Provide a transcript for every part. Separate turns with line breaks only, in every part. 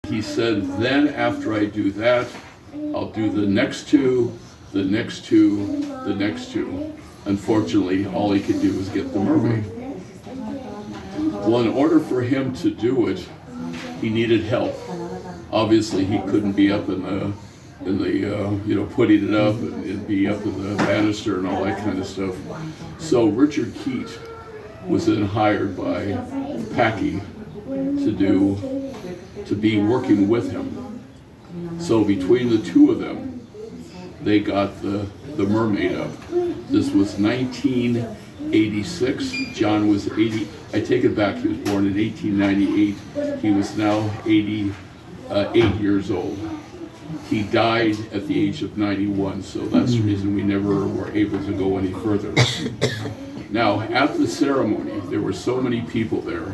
he said, then after I do that, I'll do the next two, the next two, the next two. Unfortunately, all he could do was get the Mermaid. Well, in order for him to do it, he needed help. Obviously, he couldn't be up in the putting it up and be up in the banister and all that kind of stuff. So Richard Keat was then hired by Packy to be working with him. So between the two of them, they got the Mermaid up. This was 1986. John was 80. I take it back. He was born in 1898. He was now 88 years old. He died at the age of 91, so that's the reason we never were able to go any further. Now, at the ceremony, there were so many people there.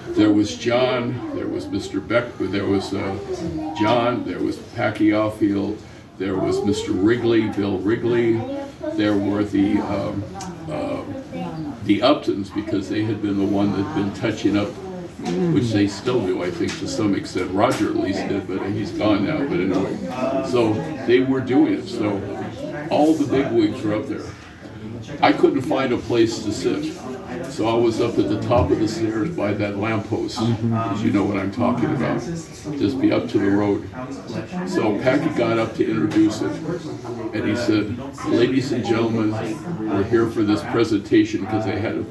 There was John, there was Mr. Beckman, there was John, there was Packy Offield, there was Mr. Wrigley, Bill Wrigley. There were the Uptons, because they had been the one that had been touching up, which they still do, I think, to some extent. Roger at least did, but he's gone now. But anyway, so they were doing it. So all the big wigs were up there. I couldn't find a place to sit, so I was up at the top of the stairs by that lamppost, as you know what I'm talking about, just be up to the road. So Packy got up to introduce it, and he said, ladies and gentlemen, we're here for this presentation, because they had a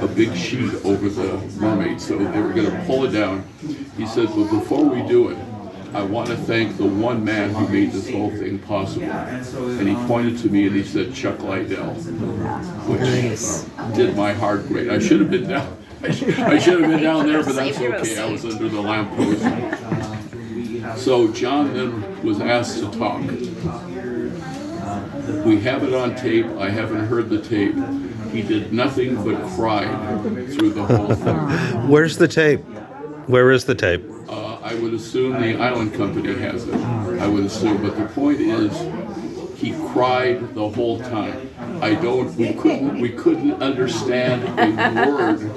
big sheet over the Mermaid, so they were going to pull it down. He said, but before we do it, I want to thank the one man who made this whole thing possible. And he pointed to me and he said, Chuck Liddell, which did my heart great. I should have been down. I should have been down there, but that's okay. I was under the lamppost. So John then was asked to talk. We have it on tape. I haven't heard the tape. He did nothing but cry through the whole thing.
Where's the tape? Where is the tape?
I would assume the Island Company has it. I would assume, but the point is, he cried the whole time. We couldn't understand a word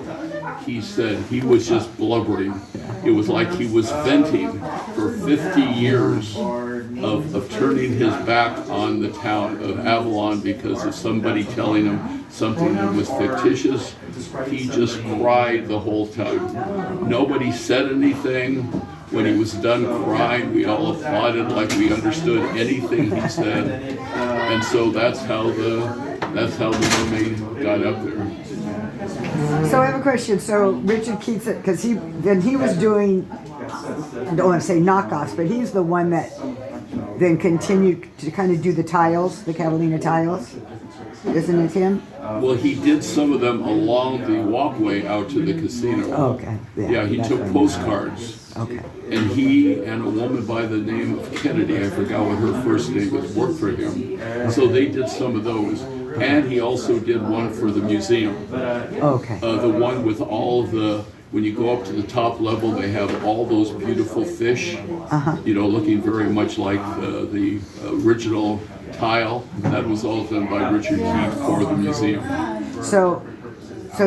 he said. He was just blubbering. It was like he was venting for 50 years of turning his back on the town of Avalon because of somebody telling him something that was fictitious. He just cried the whole time. Nobody said anything. When he was done crying, we all applauded like we understood anything he said. And so that's how the Mermaid got up there.
So I have a question. So Richard Keats, because he was doing, I don't want to say knockoffs, but he's the one that then continued to kind of do the tiles, the Catalina tiles. Isn't it him?
Well, he did some of them along the walkway out to the casino.
Oh, okay.
Yeah, he took postcards.
Okay.
And he and a woman by the name of Kennedy, I forgot what her first name was, worked for him. So they did some of those. And he also did one for the museum.
Okay.
The one with all the, when you go up to the top level, they have all those beautiful fish, looking very much like the original tile. That was all done by Richard Keat for the museum.
So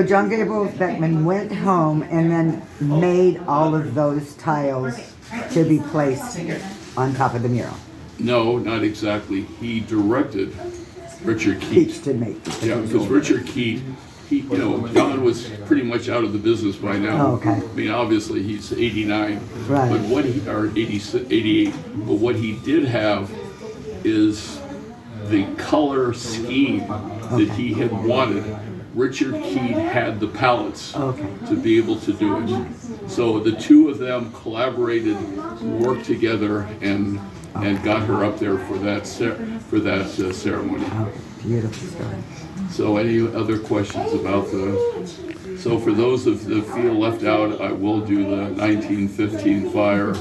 John Gabriel Beckman went home and then made all of those tiles to be placed on top of the mural.
No, not exactly. He directed Richard Keat.
Keats to make it.
Yeah, because Richard Keat, John was pretty much out of the business by now.
Oh, okay.
I mean, obviously he's 89,
right.
But or 88. But what he did have is the color scheme that he had wanted. Richard Keat had the palettes to be able to do it. So the two of them collaborated, worked together, and got her up there for that ceremony.
Oh, beautiful story.
So any other questions about so for those that feel left out, I will do the 1915 fire.